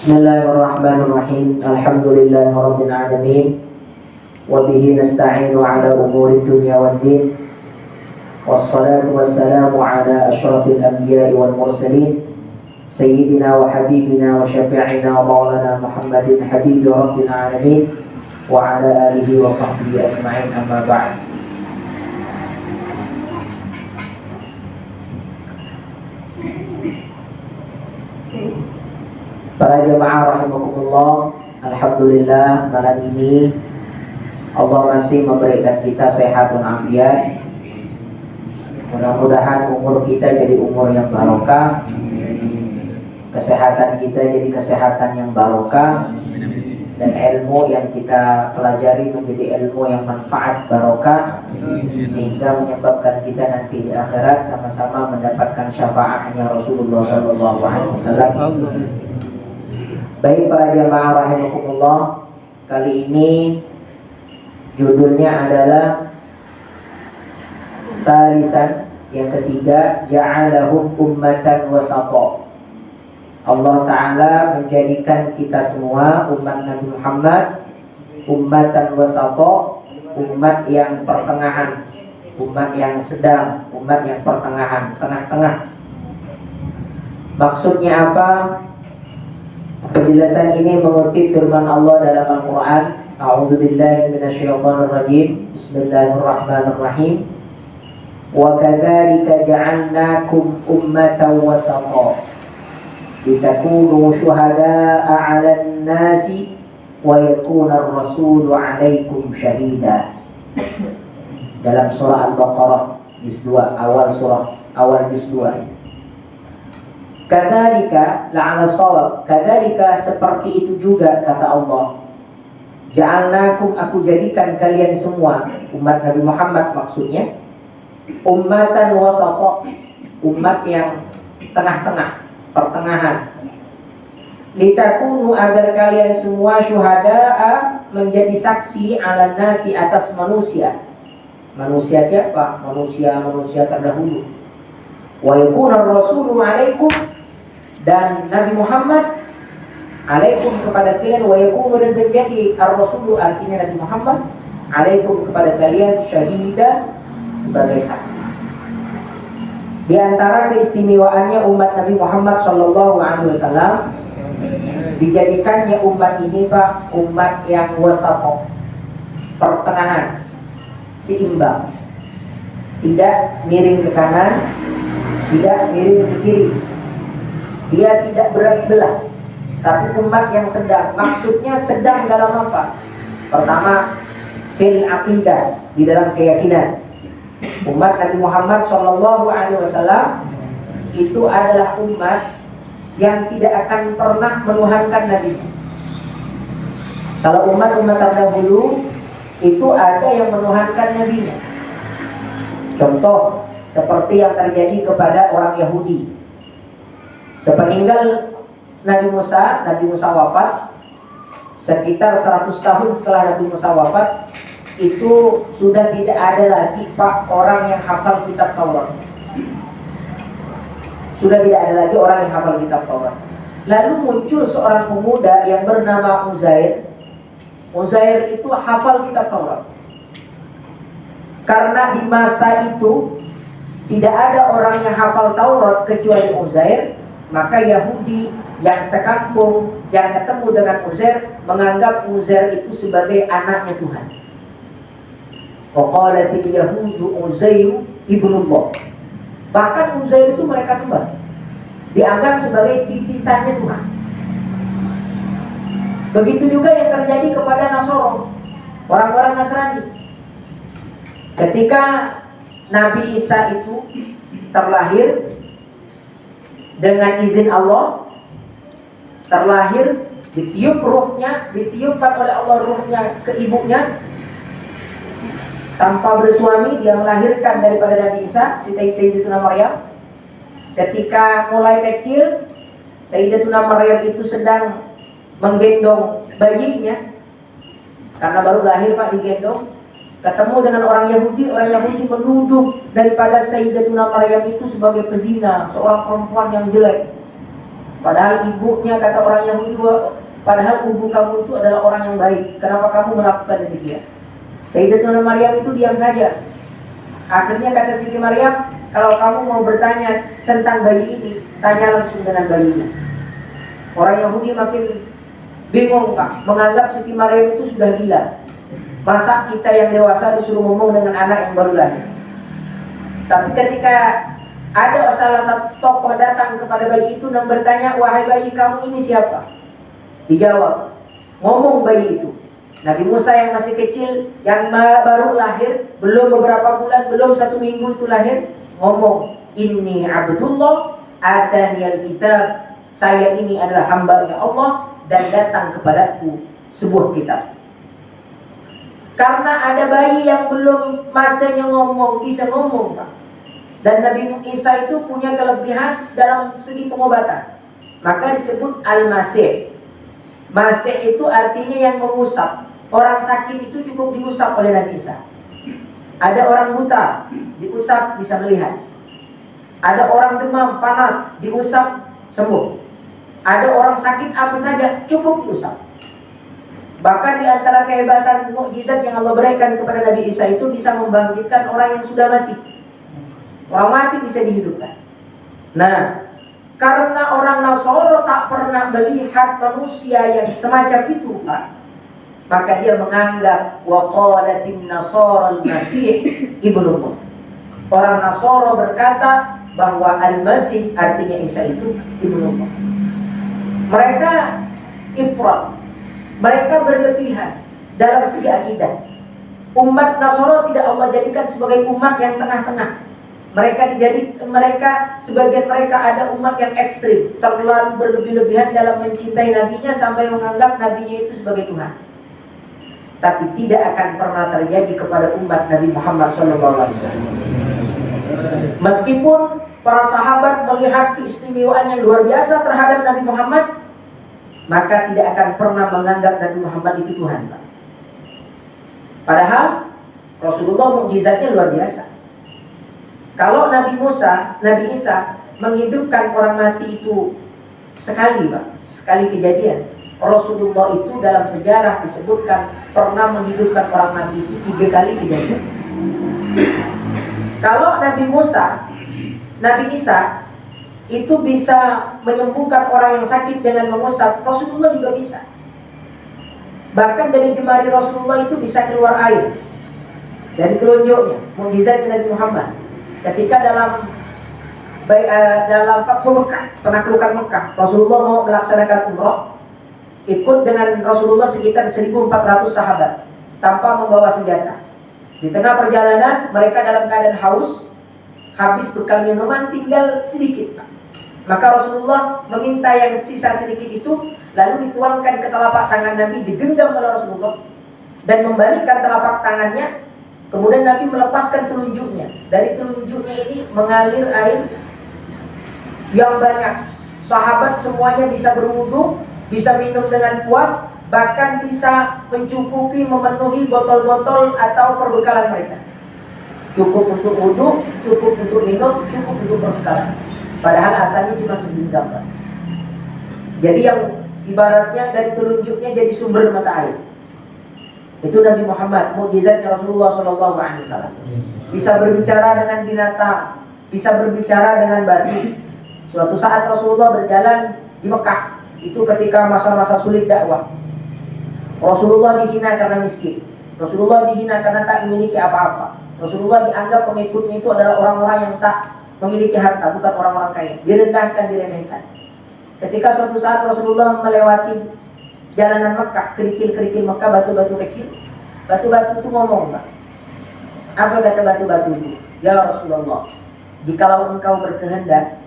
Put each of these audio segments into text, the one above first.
Bismillahirrahmanirrahim. Alhamdulillahirabbil alamin. Wa bihi nasta'inu ala umuri dunya waddin. Wassalatu wassalamu ala asyrafil anbiya'i wal mursalin. Sayyidina wa habibina wa syafi'ina wa maulana Muhammadin habibi rabbil alamin wa ala alihi wa sahbihi ajma'in, amma ba'd. Para jemaah rahimakumullah, alhamdulillah malam ini Allah masih memberikan kita sehat dan afiat. Mudah-mudahan umur kita jadi umur yang barokah, kesehatan kita jadi kesehatan yang barokah, dan ilmu yang kita pelajari menjadi ilmu yang manfaat barokah, sehingga menyebabkan kita nanti di akhirat sama-sama mendapatkan syafaatnya Rasulullah SAW. Baik para jamaah rahimakumullah, kali ini judulnya adalah talisan, yang ketiga, ja'alahum ummatan wasata. Allah Ta'ala menjadikan kita semua umat Nabi Muhammad ummatan wasata, umat yang pertengahan, umat yang sedang, umat yang pertengahan, tengah-tengah. Maksudnya apa? Penjelasan ini mengutip firman Allah dalam Al-Quran. A'udzubillahi minasyaitonir rajim. Bismillahirrahmanirrahim. Wa kadzalika ja'alnakum ummatan wasata litakunu syuhada'a 'alan nasi wa yakuna ar-rasulu 'alaikum syahida. Dalam surah Al-Baqarah juz 2, awal juz 2. Kadzalika la'ala shawab, kadzalika seperti itu juga kata Allah. Ja'alnakum, aku jadikan kalian semua, umat Nabi Muhammad maksudnya, ummatan wasata, umat yang tengah-tengah, pertengahan. Litakunu, agar kalian semua syuhada'a, menjadi saksi 'alan nasi, atas manusia. Manusia siapa? Manusia terdahulu. Wa yakuna ar-rasulu 'alaikum, dan Nabi Muhammad alaikum kepada kalian, wa yakunu, dan menjadi ar-rasulu artinya Nabi Muhammad alaikum kepada kalian syahida, sebagai saksi. Di antara keistimewaannya umat Nabi Muhammad SAW, dijadikannya umat ini Pak, umat yang wasat, pertengahan, seimbang, tidak miring ke kanan, tidak miring ke kiri. Dia tidak berat sebelah, tapi umat yang sedang. Maksudnya sedang dalam apa? Pertama, fil aqidah, di dalam keyakinan. Umat Nabi Muhammad SAW itu adalah umat yang tidak akan pernah menuhankan Nabi. Kalau umat-umat terdahulu itu ada yang menuhankan Nabinya. Contoh seperti yang terjadi kepada orang Yahudi. Sepeninggal Nabi Musa wafat, sekitar 100 tahun setelah Nabi Musa wafat, itu sudah tidak ada lagi Pak orang yang hafal kitab Taurat. Sudah tidak ada lagi orang yang hafal kitab Taurat. Lalu muncul seorang pemuda yang bernama Uzair. Uzair itu hafal kitab Taurat. Karena di masa itu tidak ada orang yang hafal Taurat kecuali Uzair, maka Yahudi yang sekampung yang ketemu dengan Uzair menganggap Uzair itu sebagai anaknya Tuhan. Wa qalatil yahudu Uzair ibnullah. Bahkan Uzair itu mereka sembah, dianggap sebagai titisannya Tuhan. Begitu juga yang terjadi kepada Nasoro, orang-orang Nasrani. Ketika Nabi Isa itu terlahir dengan izin Allah, terlahir, ditiup ruhnya, ditiupkan oleh Allah ruhnya ke ibunya, tanpa bersuami dia melahirkan daripada Nabi Isa, Sayyidatuna Maryam. Ketika mulai kecil, Sayyidatuna Maryam itu sedang menggendong bayinya, karena baru lahir Pak, digendong. Ketemu dengan orang Yahudi menuduh daripada Sayyidatuna Maryam itu sebagai pezina, seorang perempuan yang jelek. Padahal ibunya, kata orang Yahudi, padahal ibu kamu itu adalah orang yang baik. Kenapa kamu melakukan demikian? Sayyidatuna Maryam itu diam saja. Akhirnya kata Siti Maryam, kalau kamu mau bertanya tentang bayi ini, tanya langsung dengan bayinya. Orang Yahudi makin bingung, Pak, menganggap Siti Maryam itu sudah gila. Masa kita yang dewasa disuruh ngomong dengan anak yang baru lahir? Tapi ketika ada salah satu tokoh datang kepada bayi itu dan bertanya, wahai bayi, kamu ini siapa? Dijawab, ngomong bayi itu, Nabi Musa yang masih kecil, yang baru lahir, belum beberapa bulan, belum 1 minggu itu lahir, ngomong, inni abdullah ataniyal kitab, saya ini adalah hamba ya Allah dan datang kepadaku sebuah kitab. Karena ada bayi yang belum masanya ngomong, bisa ngomong, Pak. Dan Nabi Isa itu punya kelebihan dalam segi pengobatan, maka disebut Al-Masih. Masih itu artinya yang mengusap. Orang sakit itu cukup diusap oleh Nabi Isa. Ada orang buta, diusap bisa melihat. Ada orang demam, panas, diusap sembuh. Ada orang sakit apa saja, cukup diusap. Bahkan di antara kehebatan mukjizat yang Allah berikan kepada Nabi Isa itu bisa membangkitkan orang yang sudah mati. Orang mati bisa dihidupkan. Nah, karena orang Nasoro tak pernah melihat manusia yang semacam itu, Pak, maka dia menganggap waqalatin nasara al-masih ibnullah. Orang Nasoro berkata bahwa al-masih artinya Isa itu ibnullah. Mereka ifrat, mereka berlebihan dalam segi akidah. Umat Nasoro tidak Allah jadikan sebagai umat yang tengah-tengah. Sebagian mereka ada umat yang ekstrim, terlalu berlebih-lebihan dalam mencintai nabinya sampai menganggap nabinya itu sebagai Tuhan. Tapi tidak akan pernah terjadi kepada umat Nabi Muhammad SAW. Meskipun para sahabat melihat keistimewaan yang luar biasa terhadap Nabi Muhammad, maka tidak akan pernah menganggap Nabi Muhammad itu Tuhan. Padahal Rasulullah mukjizatnya luar biasa. Kalau Nabi Isa menghidupkan orang mati itu sekali, Pak, sekali kejadian. Rasulullah itu dalam sejarah disebutkan pernah menghidupkan orang mati itu 3 kali kejadian. Kalau Nabi Isa itu bisa menyembuhkan orang yang sakit dengan mengusap, Rasulullah juga bisa. Bahkan dari jemari Rasulullah itu bisa keluar air dari telunjuknya, mukjizatnya Nabi Muhammad. Ketika dalam Fathu Mekah, penaklukan Mekah, Rasulullah mau melaksanakan umrah, ikut dengan Rasulullah sekitar 1.400 sahabat tanpa membawa senjata. Di tengah perjalanan mereka dalam keadaan haus, habis bekal minuman tinggal sedikit. Maka Rasulullah meminta yang sisa sedikit itu lalu dituangkan ke telapak tangan Nabi, digenggam oleh Rasulullah dan membalikkan telapak tangannya. Kemudian Nabi melepaskan telunjuknya. Dari telunjuknya ini mengalir air yang banyak. Sahabat semuanya bisa berwudu, bisa minum dengan puas, bahkan bisa mencukupi, memenuhi botol-botol atau perbekalan mereka. Cukup untuk wudu, cukup untuk minum, cukup untuk perbekalan. Padahal asalnya cuma segenggam. Jadi yang ibaratnya dari telunjuknya jadi sumber mata air. Itu Nabi Muhammad, mukjizatnya Rasulullah SAW. Bisa berbicara dengan binatang, bisa berbicara dengan batu. Suatu saat Rasulullah berjalan di Mekah, itu ketika masa-masa sulit dakwah. Rasulullah dihina karena miskin. Rasulullah dihina karena tak memiliki apa-apa. Rasulullah dianggap pengikutnya itu adalah orang-orang yang tak memiliki harta, bukan orang-orang kaya. Direndahkan, diremehkan. Ketika suatu saat Rasulullah melewati jalanan Mekah, kerikil-kerikil Mekah, batu-batu kecil. Batu-batu itu ngomong, Pak. Apa kata batu-batu itu? Ya Rasulullah, jikalau engkau berkehendak,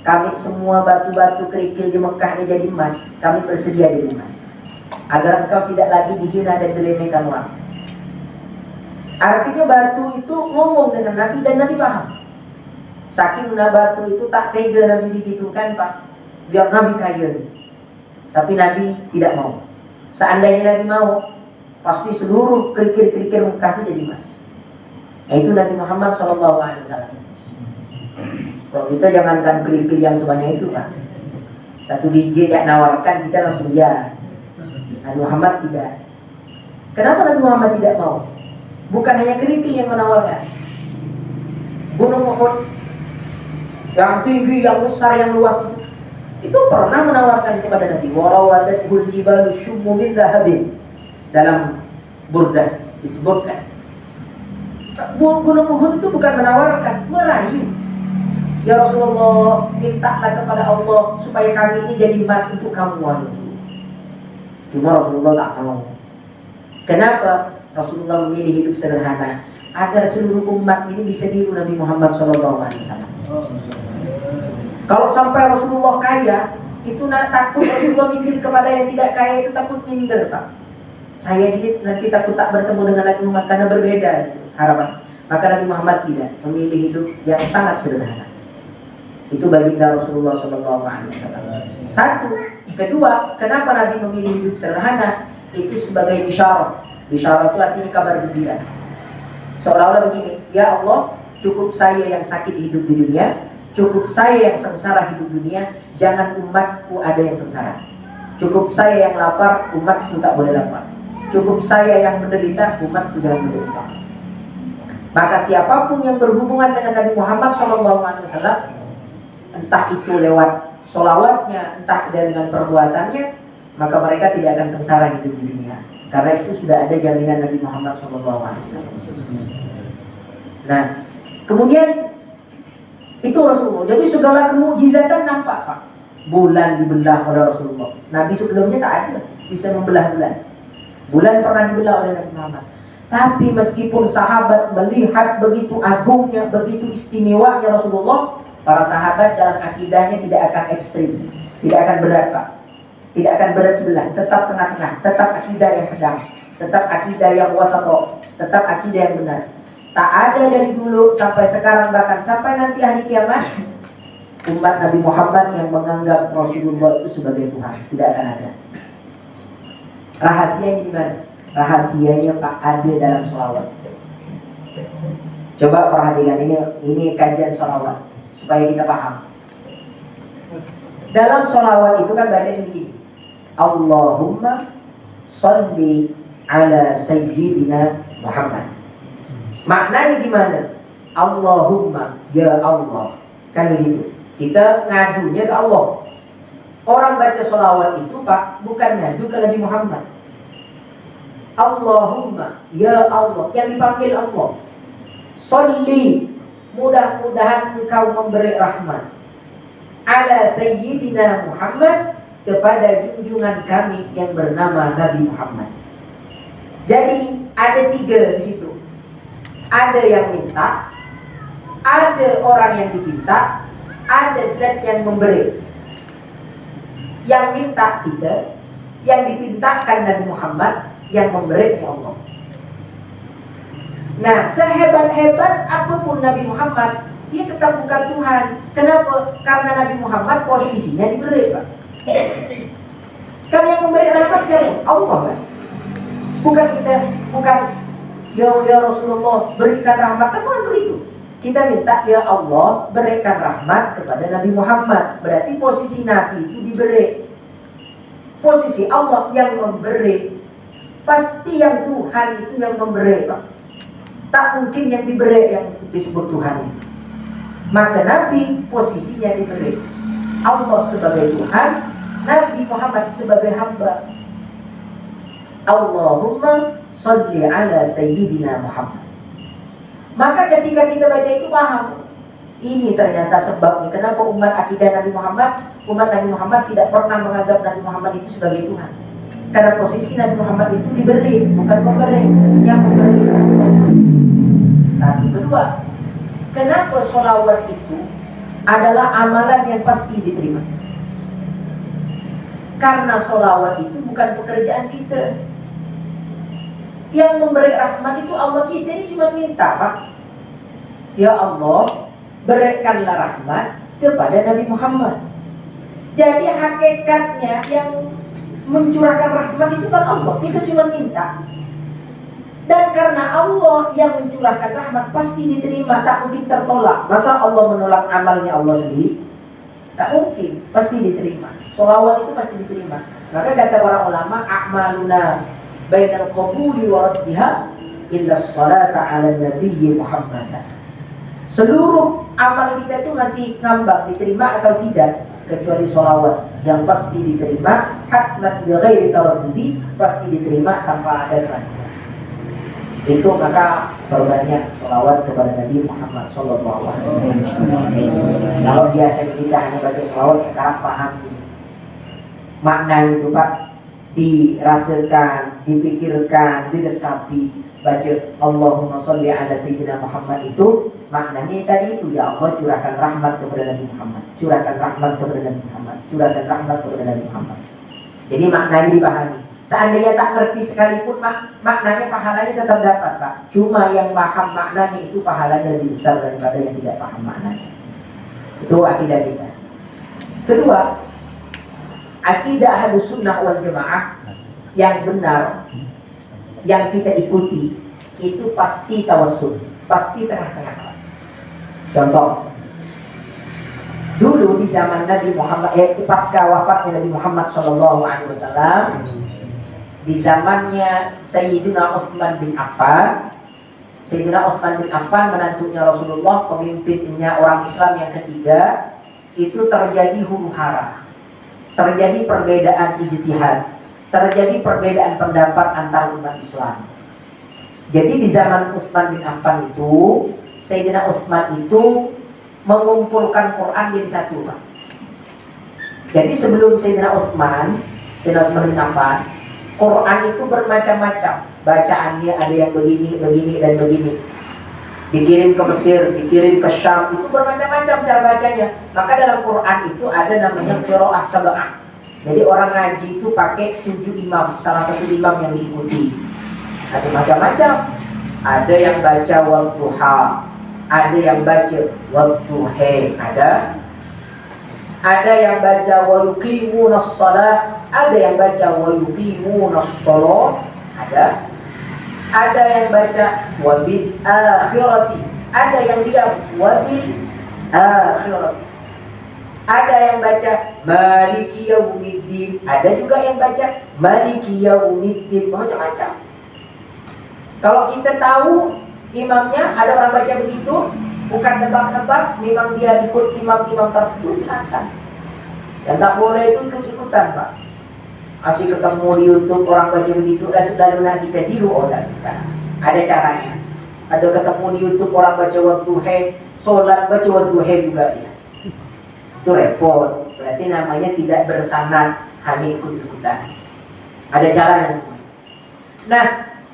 kami semua batu-batu kerikil di Mekah ini jadi emas, kami bersedia jadi emas, agar engkau tidak lagi dihina dan diremehkan orang. Artinya batu itu ngomong dengan Nabi dan Nabi paham. Saking batu itu tak tega Nabi digitukan, Pak, biar Nabi kaya. Tapi Nabi tidak mau. Seandainya Nabi mau, pasti seluruh kerikil-kerikil Mekah itu jadi emas. Yaitu Nabi Muhammad SAW. Kalau kita jangankan kerikil yang sebanyak itu, Pak. Satu biji dia nawarkan, kita langsung ya. Nabi Muhammad tidak. Kenapa Nabi Muhammad tidak mau? Bukan hanya kerikil yang menawarkan. Gunung Uhud yang tinggi, yang besar, yang luas itu pernah menawarkan kepada Nabi. Warawadathu al-jibalu syummu min dhahabin. Dalam Burdah disebutkan. Gunung Uhud itu bukan menawarkan, merayu. Ya Rasulullah, mintalah kepada Allah supaya kami ini jadi emas untuk kamu. Cuma Rasulullah tak mau. Kenapa? Rasulullah memilih hidup sederhana agar seluruh umat ini bisa niru Nabi Muhammad SAW. Kalau sampai Rasulullah kaya, itu takut Rasulullah minder kepada yang tidak kaya, itu takut minder, Pak. Saya ini nanti takut tak bertemu dengan Nabi Muhammad karena berbeda gitu, harapan. Maka Nabi Muhammad tidak, memilih hidup yang sangat sederhana. Itu baginda Rasulullah SAW. Satu, kedua, kenapa Nabi memilih hidup sederhana? Itu sebagai bisyarat. Bisyarat itu artinya kabar gembira. Seolah-olah begini, ya Allah, cukup saya yang sakit hidup di dunia, cukup saya yang sengsara hidup dunia, jangan umatku ada yang sengsara. Cukup saya yang lapar, umatku tak boleh lapar. Cukup saya yang menderita, umatku jangan menderita. Maka siapapun yang berhubungan dengan Nabi Muhammad SAW, entah itu lewat sholawatnya, entah dengan perbuatannya, maka mereka tidak akan sengsara hidup di dunia. Karena itu sudah ada jaminan Nabi Muhammad SAW. Nah, kemudian itu Rasulullah. Jadi segala kemujizatan nampak, Pak. Bulan dibelah oleh Rasulullah. Nabi sebelumnya tak ada bisa membelah bulan. Bulan pernah dibelah oleh Nabi Muhammad. Tapi meskipun sahabat melihat begitu agungnya, begitu istimewanya Rasulullah, para sahabat dalam akidahnya tidak akan ekstrim, tidak akan berat, Pak. Tidak akan berat sebelah, tetap tengah-tengah, tetap akidah yang sedang, tetap akidah yang wasatoh, tetap akidah yang benar. Tak ada dari dulu sampai sekarang, bahkan sampai nanti hari kiamat, umat Nabi Muhammad yang menganggap Rasulullah itu sebagai Tuhan. Tidak akan ada. Rahasianya di mana? Rahasianya Pak ada dalam sholawat. Coba perhatikan, ini kajian sholawat supaya kita paham. Dalam sholawat itu kan bacanya begini, Allahumma sholli ala sayyidina Muhammad. Maknanya gimana? Allahumma, ya Allah. Kan begitu. Kita ngadunya ke Allah. Orang baca sholawat itu, Pak, bukan ngadu ke Nabi Muhammad. Allahumma, ya Allah. Yang dipanggil Allah. Sholli, mudah-mudahan engkau memberi rahmat ala sayyidina Muhammad, kepada junjungan kami yang bernama Nabi Muhammad. Jadi ada tiga di situ. Ada yang minta, ada orang yang diminta, ada zat yang memberi. Yang minta kita, yang dipintakan Nabi Muhammad, yang memberi Allah. Nah, sehebat-hebat apapun Nabi Muhammad, dia tetap bukan Tuhan. Kenapa? Karena Nabi Muhammad posisinya diberi, Pak. Kan yang memberi rahmat siapa? Allah, kan? Bukan kita, bukan ya Rasulullah berikan rahmat, kan bukan begitu. Kita minta ya Allah berikan rahmat kepada Nabi Muhammad. Berarti posisi Nabi itu diberi. Posisi Allah yang memberi. Pasti yang Tuhan itu yang memberi, Pak. Tak mungkin yang diberi yang disebut Tuhan itu. Maka Nabi posisinya diberi. Allah sebagai Tuhan, Nabi Muhammad sebagai hamba. Allahumma sholli ala sayyidina Muhammad. Maka ketika kita baca itu paham, ini ternyata sebabnya kenapa umat akidah Nabi Muhammad tidak pernah menganggap Nabi Muhammad itu sebagai Tuhan. Karena posisi Nabi Muhammad itu diberi, bukan memberi. Yang memberi. Satu. Kedua, kenapa sholawat itu adalah amalan yang pasti diterima? Karena sholawat itu bukan pekerjaan kita. Yang memberi rahmat itu Allah. Kita ini cuma minta, Pak. Ya Allah, berikanlah rahmat kepada Nabi Muhammad. Jadi hakikatnya yang mencurahkan rahmat itu kan Allah. Kita cuma minta. Dan karena Allah yang mencurahkan rahmat pasti diterima, tak mungkin tertolak. Masa Allah menolak amalnya Allah sendiri? Tak mungkin, pasti diterima. Sholawat itu pasti diterima. Maka kata para ulama, a'maluna bainal qabuli wa raddiha illa sholata ala nabiyyi Muhammad. Seluruh amal kita itu masih ngambang, diterima atau tidak, kecuali sholawat yang pasti diterima, hatman bi ghairi taraddudi, pasti diterima tanpa ada keraguan. Itu maka perbanyak sholawat kepada Nabi Muhammad Sallallahu Alaihi Wasallam. Kalau biasanya kita hanya baca sholawat, sekarang pahami makna itu Pak, dirasakan, dipikirkan, diresapi. Baca Allahumma sholli ala sayyidina Muhammad itu maknanya tadi itu, ya Allah curahkan rahmat kepada Nabi Muhammad, curahkan rahmat kepada Nabi Muhammad, curahkan rahmat kepada Nabi Muhammad. Jadi maknanya dipahami. Seandainya tak ngerti sekalipun maknanya, pahalanya tetap dapat Pak. Cuma yang paham maknanya itu pahalanya lebih besar daripada yang tidak paham maknanya. Itu akidah kita. Kedua, akidah Ahlus Sunnah wal Jamaah yang benar, yang kita ikuti, itu pasti tawassul, pasti tengah-tengah. Contoh, dulu di zaman Nabi Muhammad, pasca wafatnya Nabi Muhammad SAW, di zamannya Sayyidina Utsman bin Affan. Sayyidina Utsman bin Affan menantunya Rasulullah, pemimpinnya orang Islam yang ketiga. Itu terjadi huru-hara, terjadi perbedaan ijtihad, terjadi perbedaan pendapat antar umat Islam. Jadi di zaman Utsman bin Affan itu, Sayyidina Utsman itu mengumpulkan Quran jadi satu Pak. Jadi sebelum Sayyidina Utsman bin Affan, Quran itu bermacam-macam bacaannya, ada yang begini, begini, dan begini. Dikirim ke Mesir, dikirim ke Syam, itu bermacam-macam cara bacanya. Maka dalam Quran itu ada namanya qiraah sab'ah. Jadi orang ngaji itu pakai 7 imam, salah satu imam yang diikuti. Ada macam-macam. Ada yang baca wadduha, ada yang baca wadduha, ada yang baca wa yuqimunas shalah, ada yang baca wa yuqimunas shalah, ada yang baca wa bil akhirati, ada yang diam wa bil akhirati, ada yang baca maliki yaumiddin, ada juga yang baca maliki yaumiddin, macam-macam. Kalau kita tahu imamnya, ada orang baca begitu, bukan nebak-nebak, memang dia ikut imam-imam tertentu, silakan. Yang tak boleh itu ikut-ikutan Pak. Masih ketemu di YouTube orang baca begitu, sudah pernah kita tiru, oh tidak bisa. Ada caranya. Ada ketemu di YouTube orang baca wadduha, sholat baca wadduha juga dia. Itu repot. Berarti namanya tidak bersanad, hanya ikut-ikutan. Ada caranya semua. Nah,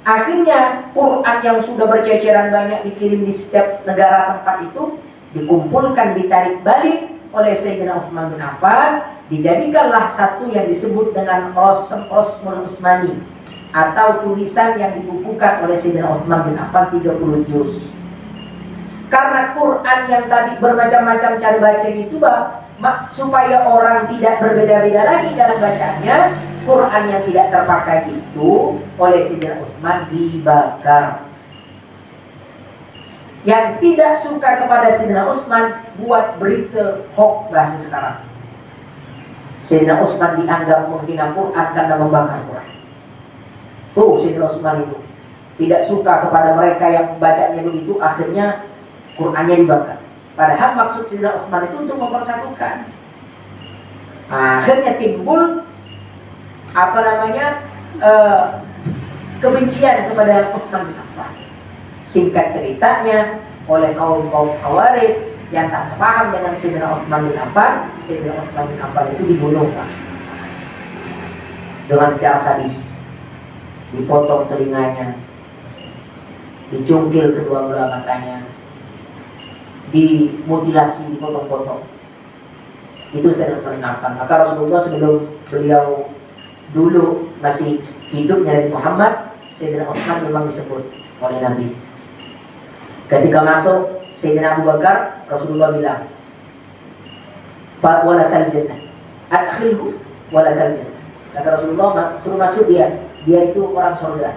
akhirnya Quran yang sudah berceceran banyak dikirim di setiap negara tempat itu dikumpulkan, ditarik balik oleh Sayyidina Utsman bin Affan, dijadikanlah satu yang disebut dengan Rasmul Utsmani, atau tulisan yang dibukukan oleh Sayyidina Utsman bin Affan 30 juz. Karena Quran yang tadi bermacam-macam cara baca itu supaya orang tidak berbeda-beda lagi dalam bacaannya, Quran yang tidak terpakai itu oleh Sayyidina Utsman dibakar. Yang tidak suka kepada Sayyidina Utsman buat berita hoax bahasa sekarang. Sayyidina Utsman dianggap menghina Quran karena membakar Quran. Tuh Sayyidina Utsman itu tidak suka kepada mereka yang membacanya begitu, akhirnya Qurannya dibakar. Padahal maksud Sayyidina Utsman itu untuk mempersatukan. Akhirnya timbul kebencian kepada Utsman bin Affan. Singkat ceritanya, oleh kaum Khawarij yang tak sepaham dengan Sayyidina Utsman bin Affan, Sayyidina Utsman bin Affan itu dibunuh Pak, dengan cara sadis. Dipotong telinganya, dicungkil kedua belah matanya, dimutilasi, dipotong-potong. Itu Sayyidina Utsman bin Affan. Maka Rasulullah sebelum beliau dulu masih hidupnya Nabi Muhammad, Sayyidina Utsman memang disebut oleh Nabi. Ketika masuk Sayyidina Abu Bakar, Rasulullah bilang, "Walakal jannah, adkhilhu walakal jannah." Kata Rasulullah, suruh masuk dia itu orang surga.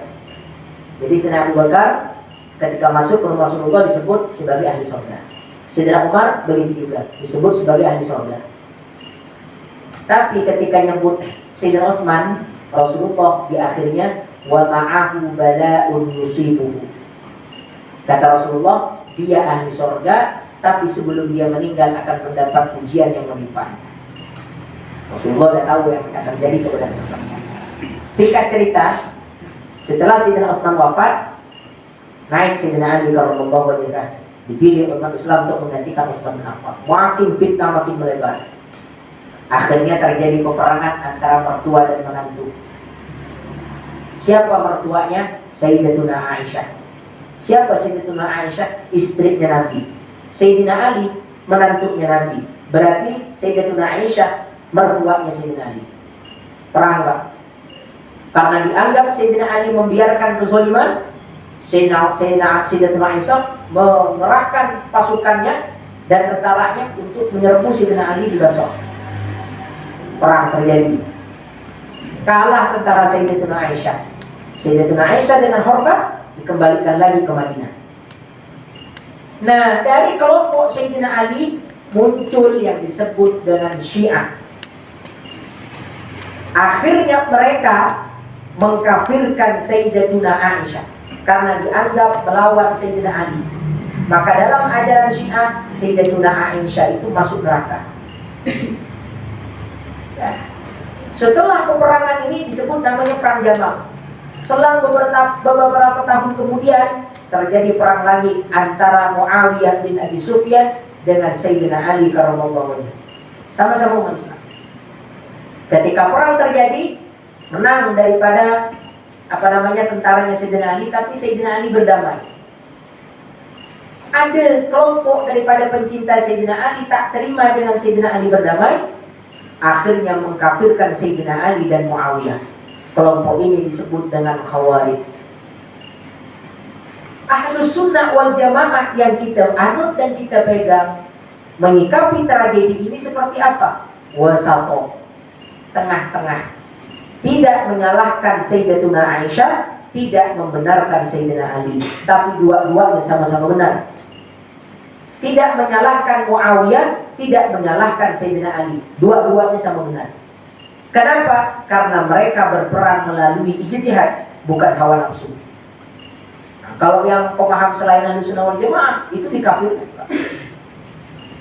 Jadi Sayyidina Abu Bakar ketika masuk ke rumah Rasulullah disebut sebagai ahli surga. Sayyidina Umar begitu juga disebut sebagai ahli surga. Tapi ketika nyebut Sayyidina Utsman, Rasulullah di akhirnya wa ma'ahu bala'un yusibuhu. Kata Rasulullah, dia ahli surga, tapi sebelum dia meninggal akan mendapat ujian yang menimpa. Rasulullah sudah tahu yang akan terjadi kepada mereka. Singkat cerita, setelah Sayyidina Utsman wafat, naik Sayyidina Ali radhiyallahu anhu, dipilih umat Islam untuk menggantikan Utsman bin Affan. Makin fitnah makin melebar. Akhirnya terjadi peperangan antara mertua dan menantu. Siapa mertuanya? Sayyidatuna Aisyah. Siapa Sayyidatuna Aisyah? Istrinya Nabi. Sayyidina Ali menantunya Nabi. Berarti Sayyidatuna Aisyah mertuanya Sayyidina Ali. Perang Pak. Karena dianggap Sayyidina Ali membiarkan kezaliman, Sayyidatuna Aisyah mengerahkan pasukannya dan tentaranya untuk menyerbu Sayyidina Ali di Basrah. Perang terjadi. Kalah tentara Sayyidatuna Aisyah. Sayyidatuna Aisyah dengan hormat dikembalikan lagi ke Madinah. Nah, dari kelompok Sayyidina Ali muncul yang disebut dengan Syiah. Akhirnya mereka mengkafirkan Sayyidatuna Aisyah karena dianggap melawan Sayyidina Ali. Maka dalam ajaran Syiah, Sayyidatuna Aisyah itu masuk neraka. Ya. Setelah peperangan ini disebut namanya Perang Jamal. Selang beberapa tahun kemudian terjadi perang lagi antara Muawiyah bin Abi Sufyan dengan Sayyidina Ali karramallahu wajhahu. Sama-sama umat Islam. Ketika perang terjadi, menang daripada tentaranya Sayyidina Ali, tapi Sayyidina Ali berdamai. Ada kelompok daripada pencinta Sayyidina Ali tak terima dengan Sayyidina Ali berdamai, akhirnya mengkafirkan Sayyidina Ali dan Muawiyah. Kelompok ini disebut dengan Khawarij. Ahlus Sunnah wal Jamaah yang kita anut dan kita pegang menyikapi tragedi ini seperti apa? Wasatoh, tengah-tengah. Tidak menyalahkan Sayyidatuna Aisyah, tidak membenarkan Sayyidina Ali, tapi dua-duanya sama-sama benar. Tidak menyalahkan Muawiyah, tidak menyalahkan Sayyidina Ali, dua-duanya sama benar. Kenapa? Karena mereka berperang melalui ijtihad, bukan hawa nafsu. Nah, kalau yang pemaham selain Ahlus Sunnah wal Jamaah itu dikafirkan,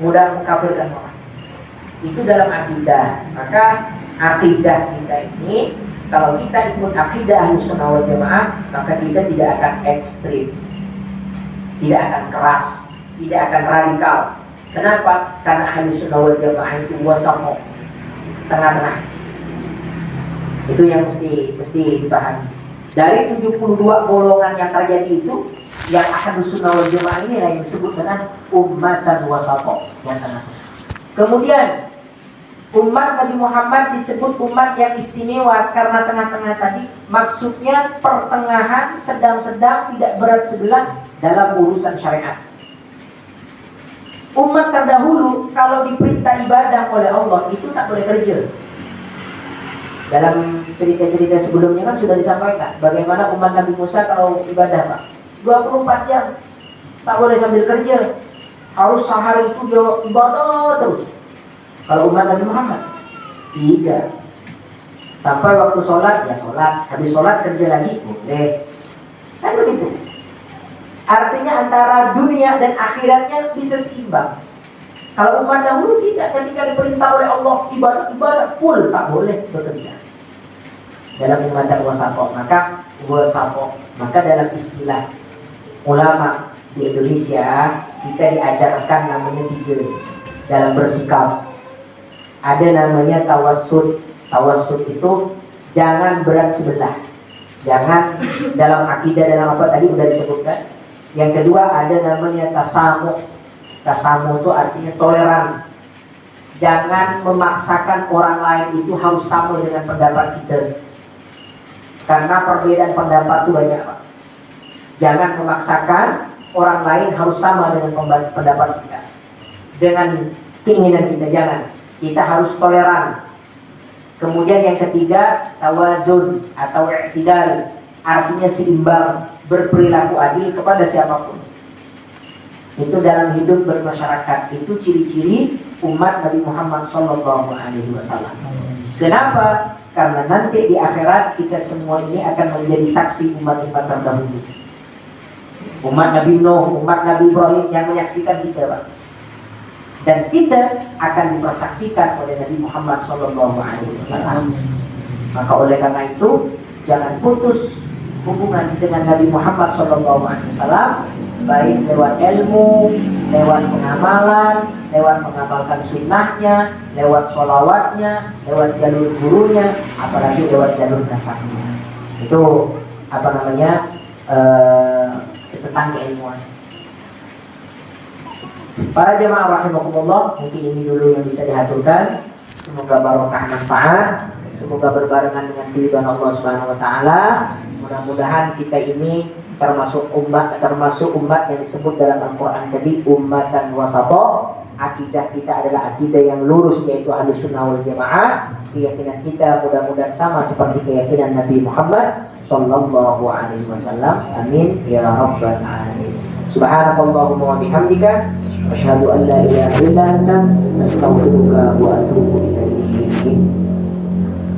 mudah mengkafirkan orang. Itu dalam akidah. Maka akidah kita ini, kalau kita ikut akidah Ahlus Sunnah wal Jamaah, maka kita tidak akan ekstrim, tidak akan keras, tidak akan radikal. Kenapa? Karena Ahlus Sunnah wal Jamaah itu wasatoh, tengah-tengah. Itu yang mesti dipahami. Dari 72 golongan yang terjadi itu, yang Ahlus Sunnah wal Jamaah ini yang disebut dengan ummatan wasatoh, yang tengah-tengah. Kemudian umat Nabi Muhammad disebut umat yang istimewa karena tengah-tengah tadi. Maksudnya pertengahan, sedang-sedang, tidak berat sebelah dalam urusan syariat. Umat terdahulu kalau diperintah ibadah oleh Allah itu tak boleh kerja. Dalam cerita-cerita sebelumnya kan sudah disampaikan bagaimana umat Nabi Musa kalau ibadah Pak 24 jam tak boleh sambil kerja, harus sehari itu dia ibadah terus. Kalau umat Nabi Muhammad tidak, sampai waktu sholat ya sholat, habis sholat kerja lagi boleh, kan begitu. Artinya antara dunia dan akhiratnya bisa seimbang. Kalau umat dahulu tidak, ketika diperintah oleh Allah ibadah full, tak boleh bekerja. Dalam umat wasatoh, maka dalam istilah ulama di Indonesia kita diajarkan namanya 3 dalam bersikap. Ada namanya tawassut. Tawassut itu jangan berat sebelah. Jangan dalam akidah, dalam apa tadi sudah disebutkan. Yang kedua ada namanya tasamuh. Tasamuh itu artinya toleran. Jangan memaksakan orang lain itu harus sama dengan pendapat kita. Karena perbedaan pendapat itu banyak Pak. Jangan memaksakan orang lain harus sama dengan pendapat kita, dengan keinginan kita, jangan. Kita harus toleran. Kemudian yang ketiga tawazun atau i'tidal, artinya seimbang, berperilaku adil kepada siapapun. Itu dalam hidup bermasyarakat. Itu ciri-ciri umat Nabi Muhammad SAW. Kenapa? Karena nanti di akhirat kita semua ini akan menjadi saksi umat-umat terdahulu. Umat Nabi Nuh, umat Nabi Ibrahim yang menyaksikan kita, Pak. Dan kita akan dipersaksikan oleh Nabi Muhammad SAW. Maka oleh karena itu jangan putus hubungan dengan Nabi Muhammad SAW, baik lewat ilmu, lewat pengamalan, lewat mengamalkan sunnahnya, lewat sholawatnya, lewat jalur gurunya, apalagi lewat jalur nasabnya. Itu tentang keilmuan. Para jemaah rahimakumullah, mungkin ini dulu yang bisa dihaturkan. Semoga barokah manfaat, semoga berbarengan dengan ridhaan Allah Subhanahu wa taala. Mudah-mudahan kita ini termasuk umat yang disebut dalam Al-Qur'an tadi ummatan wasata. Akidah kita adalah akidah yang lurus, yaitu Ahlus Sunnah wal Jamaah. Keyakinan kita mudah-mudahan sama seperti keyakinan Nabi Muhammad sallallahu alaihi wasallam. Amin ya rabbal alamin. Subhanakallahumma wa bihamdika asyhadu an la ilaha illa anta astaghfiruka wa atubu ilaik.